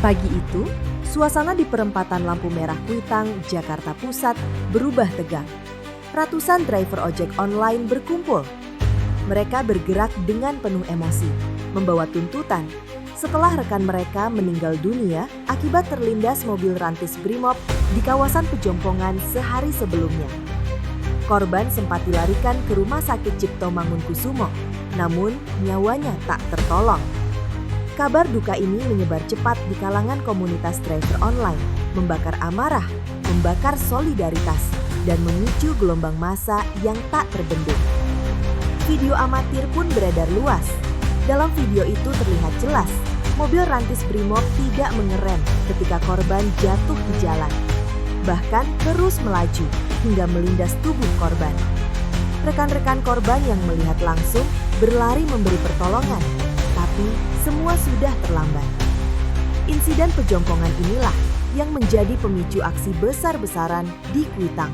Pagi itu, suasana di perempatan lampu merah Kuitang, Jakarta Pusat berubah tegang. Ratusan driver ojek online berkumpul. Mereka bergerak dengan penuh emosi, membawa tuntutan setelah rekan mereka meninggal dunia akibat terlindas mobil rantis Brimob di kawasan Pejompongan sehari sebelumnya. Korban sempat dilarikan ke Rumah Sakit Cipto Mangunkusumo, namun nyawanya tak tertolong. Kabar duka ini menyebar cepat di kalangan komunitas driver online, membakar amarah, membakar solidaritas, dan memicu gelombang massa yang tak terbendung. Video amatir pun beredar luas. Dalam video itu terlihat jelas, mobil rantis Brimob tidak mengerem ketika korban jatuh di jalan. Bahkan terus melaju hingga melindas tubuh korban. Rekan-rekan korban yang melihat langsung berlari memberi pertolongan, tapi semua sudah terlambat. Insiden Pejompongan inilah yang menjadi pemicu aksi besar-besaran di Kuitang.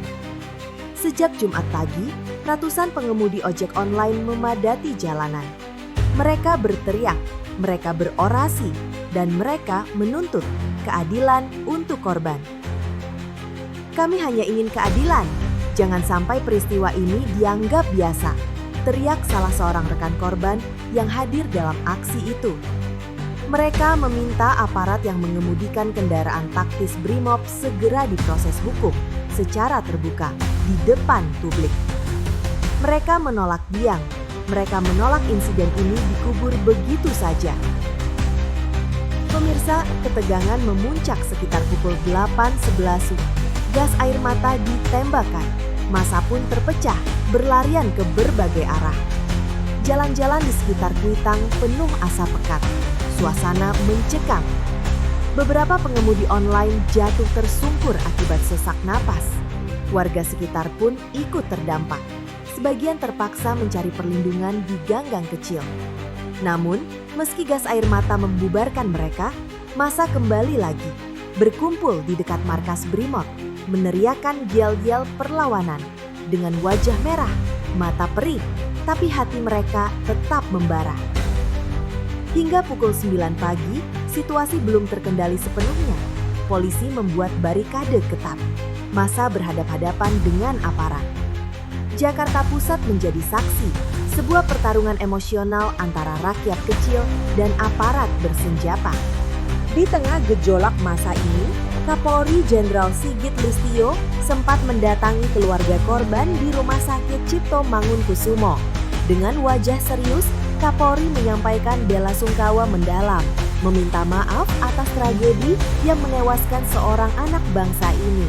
Sejak Jumat pagi, ratusan pengemudi ojek online memadati jalanan. Mereka berteriak, mereka berorasi, dan mereka menuntut keadilan untuk korban. Kami hanya ingin keadilan, jangan sampai peristiwa ini dianggap biasa, teriak salah seorang rekan korban yang hadir dalam aksi itu. Mereka meminta aparat yang mengemudikan kendaraan taktis Brimob segera diproses hukum secara terbuka di depan publik. Mereka menolak diam, mereka menolak insiden ini dikubur begitu saja. Pemirsa, ketegangan memuncak sekitar pukul 8.11. Gas air mata ditembakkan, massa pun terpecah, berlarian ke berbagai arah. Jalan-jalan di sekitar Kuitang penuh asap pekat, suasana mencekam. Beberapa pengemudi online jatuh tersungkur akibat sesak napas. Warga sekitar pun ikut terdampak. Sebagian terpaksa mencari perlindungan di gang-gang kecil. Namun, meski gas air mata membubarkan mereka, massa kembali lagi, berkumpul di dekat markas Brimob, meneriakan yel-yel perlawanan. Dengan wajah merah, mata perih, tapi hati mereka tetap membara. Hingga pukul 9 pagi, situasi belum terkendali sepenuhnya. Polisi membuat barikade ketat. Massa berhadap-hadapan dengan aparat. Jakarta Pusat menjadi saksi, sebuah pertarungan emosional antara rakyat kecil dan aparat bersenjata. Di tengah gejolak massa ini, Kapolri Jenderal Sigit Listio sempat mendatangi keluarga korban di Rumah Sakit Cipto Mangunkusumo. Dengan wajah serius, Kapolri menyampaikan bela sungkawa mendalam, meminta maaf atas tragedi yang menewaskan seorang anak bangsa ini.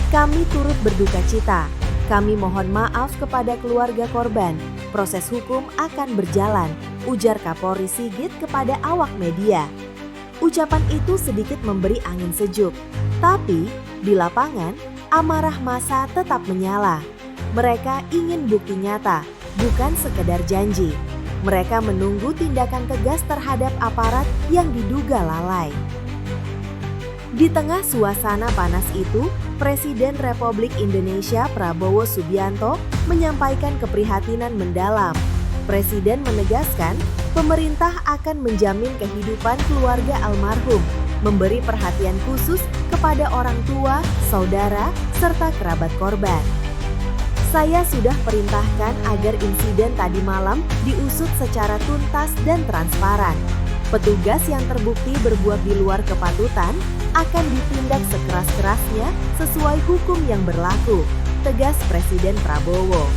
Kami turut berduka cita. Kami mohon maaf kepada keluarga korban. Proses hukum akan berjalan, ujar Kapolri Sigit kepada awak media. Ucapan itu sedikit memberi angin sejuk, tapi di lapangan amarah massa tetap menyala. Mereka ingin bukti nyata, bukan sekedar janji. Mereka menunggu tindakan tegas terhadap aparat yang diduga lalai. Di tengah suasana panas itu, Presiden Republik Indonesia Prabowo Subianto menyampaikan keprihatinan mendalam. Presiden menegaskan pemerintah akan menjamin kehidupan keluarga almarhum, memberi perhatian khusus kepada orang tua, saudara, serta kerabat korban. Saya sudah perintahkan agar insiden tadi malam diusut secara tuntas dan transparan. Petugas yang terbukti berbuat di luar kepatutan akan ditindak sekeras-kerasnya sesuai hukum yang berlaku, tegas Presiden Prabowo.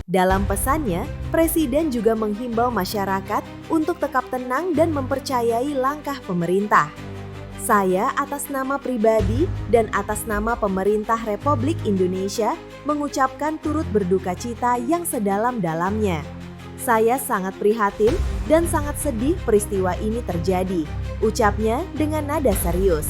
Dalam pesannya, Presiden juga menghimbau masyarakat untuk tetap tenang dan mempercayai langkah pemerintah. Saya atas nama pribadi dan atas nama pemerintah Republik Indonesia mengucapkan turut berduka cita yang sedalam-dalamnya. Saya sangat prihatin dan sangat sedih peristiwa ini terjadi, ucapnya dengan nada serius.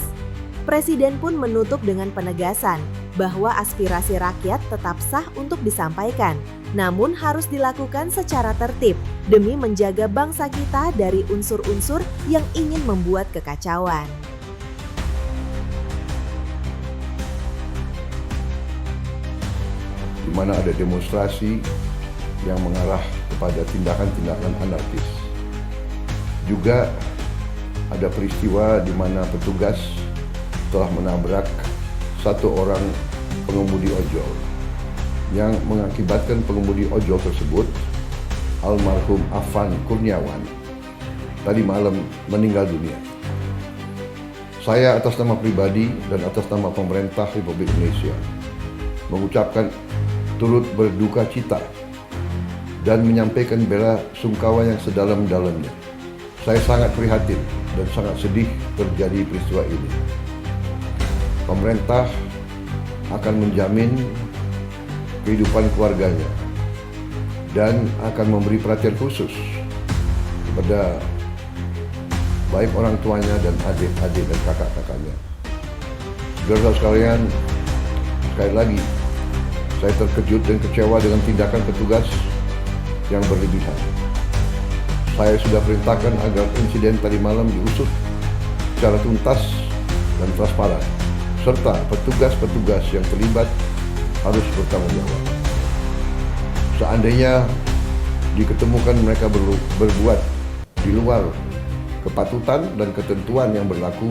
Presiden pun menutup dengan penegasan bahwa aspirasi rakyat tetap sah untuk disampaikan, namun harus dilakukan secara tertib demi menjaga bangsa kita dari unsur-unsur yang ingin membuat kekacauan. Di mana ada demonstrasi yang mengarah kepada tindakan-tindakan anarkis. Juga ada peristiwa di mana petugas telah menabrak satu orang pengemudi ojol yang mengakibatkan pengemudi ojol tersebut, almarhum Afan Kurniawan, tadi malam meninggal dunia. Saya atas nama pribadi dan atas nama pemerintah Republik Indonesia mengucapkan turut berduka cita dan menyampaikan bela sungkawa yang sedalam-dalamnya. Saya sangat prihatin dan sangat sedih terjadi peristiwa ini. Pemerintah akan menjamin kehidupan keluarganya dan akan memberi perhatian khusus kepada baik orang tuanya dan adik-adik dan kakak-kakaknya. Saudara sekalian, sekali lagi saya terkejut dan kecewa dengan tindakan petugas yang berlebihan. Saya sudah perintahkan agar insiden tadi malam diusut secara tuntas dan transparan, serta petugas-petugas yang terlibat harus bertanggung jawab. Seandainya diketemukan mereka berbuat di luar kepatutan dan ketentuan yang berlaku,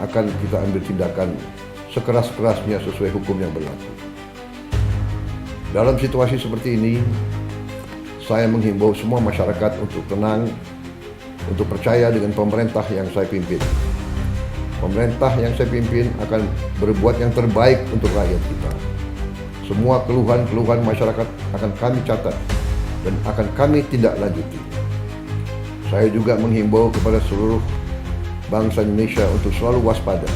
akan kita ambil tindakan sekeras-kerasnya sesuai hukum yang berlaku. Dalam situasi seperti ini, saya menghimbau semua masyarakat untuk tenang, untuk percaya dengan pemerintah yang saya pimpin. Pemerintah yang saya pimpin akan berbuat yang terbaik untuk rakyat kita. Semua keluhan-keluhan masyarakat akan kami catat dan akan kami tindak lanjuti. Saya juga menghimbau kepada seluruh bangsa Indonesia untuk selalu waspada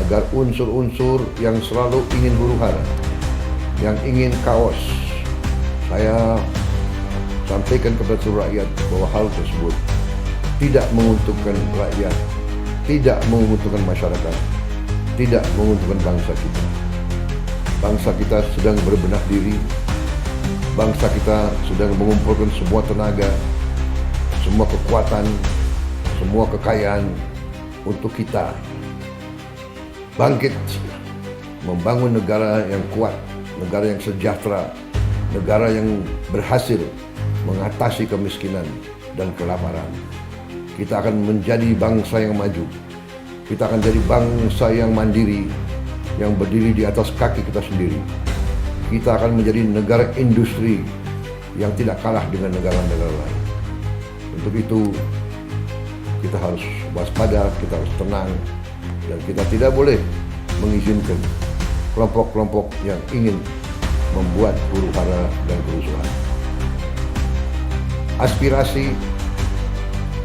agar unsur-unsur yang selalu ingin huru-hara, yang ingin kaos, saya sampaikan kepada seluruh rakyat bahwa hal tersebut tidak menguntungkan rakyat, tidak menguntungkan masyarakat, tidak menguntungkan bangsa kita. Bangsa kita sedang berbenah diri, bangsa kita sedang mengumpulkan semua tenaga, semua kekuatan, semua kekayaan untuk kita bangkit, membangun negara yang kuat, negara yang sejahtera, negara yang berhasil mengatasi kemiskinan dan kelaparan. Kita akan menjadi bangsa yang maju. Kita akan jadi bangsa yang mandiri, yang berdiri di atas kaki kita sendiri. Kita akan menjadi negara industri yang tidak kalah dengan negara-negara lain. Untuk itu, kita harus waspada, kita harus tenang, dan kita tidak boleh mengizinkan kelompok-kelompok yang ingin membuat huru-hara dan kerusuhan. Aspirasi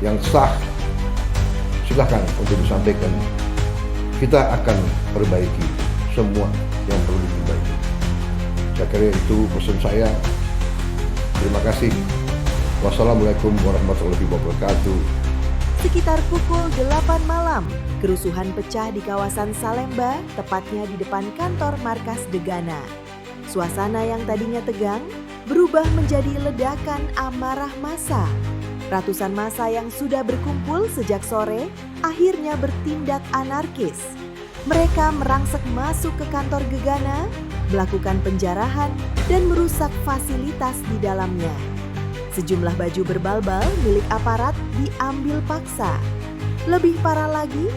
yang sah silakan untuk disampaikan. Kita akan perbaiki semua yang perlu diperbaiki. Saya kira itu pesan saya. Terima kasih. Wassalamualaikum warahmatullahi wabarakatuh. Sekitar pukul 8 malam, kerusuhan pecah di kawasan Salemba, tepatnya di depan kantor markas Degana. Suasana yang tadinya tegang berubah menjadi ledakan amarah massa. Ratusan massa yang sudah berkumpul sejak sore akhirnya bertindak anarkis. Mereka merangsek masuk ke kantor Gegana, melakukan penjarahan dan merusak fasilitas di dalamnya. Sejumlah baju berbal-bal milik aparat diambil paksa. Lebih parah lagi,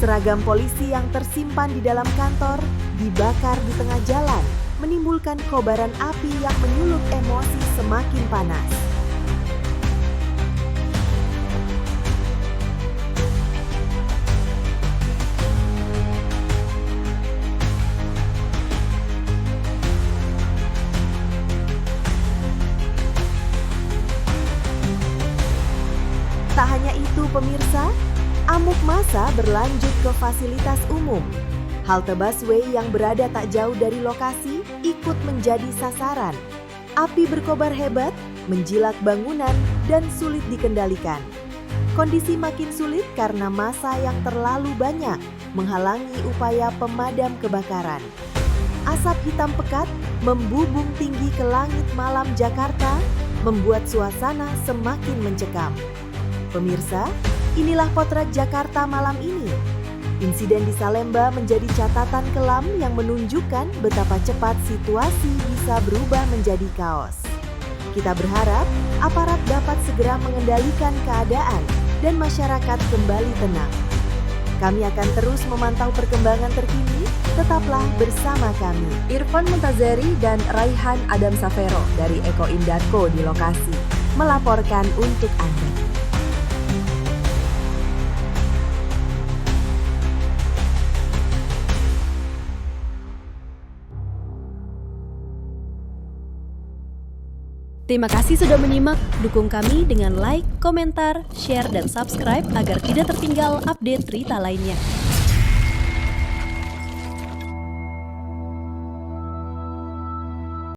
seragam polisi yang tersimpan di dalam kantor dibakar di tengah jalan, menimbulkan kobaran api yang menyulut emosi semakin panas. Tak hanya itu pemirsa, amuk massa berlanjut ke fasilitas umum. Halte busway yang berada tak jauh dari lokasi ikut menjadi sasaran. Api berkobar hebat, menjilat bangunan dan sulit dikendalikan. Kondisi makin sulit karena massa yang terlalu banyak menghalangi upaya pemadam kebakaran. Asap hitam pekat membubung tinggi ke langit malam Jakarta, membuat suasana semakin mencekam. Pemirsa, inilah potret Jakarta malam ini. Insiden di Salemba menjadi catatan kelam yang menunjukkan betapa cepat situasi bisa berubah menjadi kaos. Kita berharap aparat dapat segera mengendalikan keadaan dan masyarakat kembali tenang. Kami akan terus memantau perkembangan terkini, tetaplah bersama kami. Irfan Muntazeri dan Raihan Adam Safero dari Eko Indarko di lokasi melaporkan untuk Anda. Terima kasih sudah menyimak. Dukung kami dengan like, komentar, share, dan subscribe agar tidak tertinggal update berita lainnya.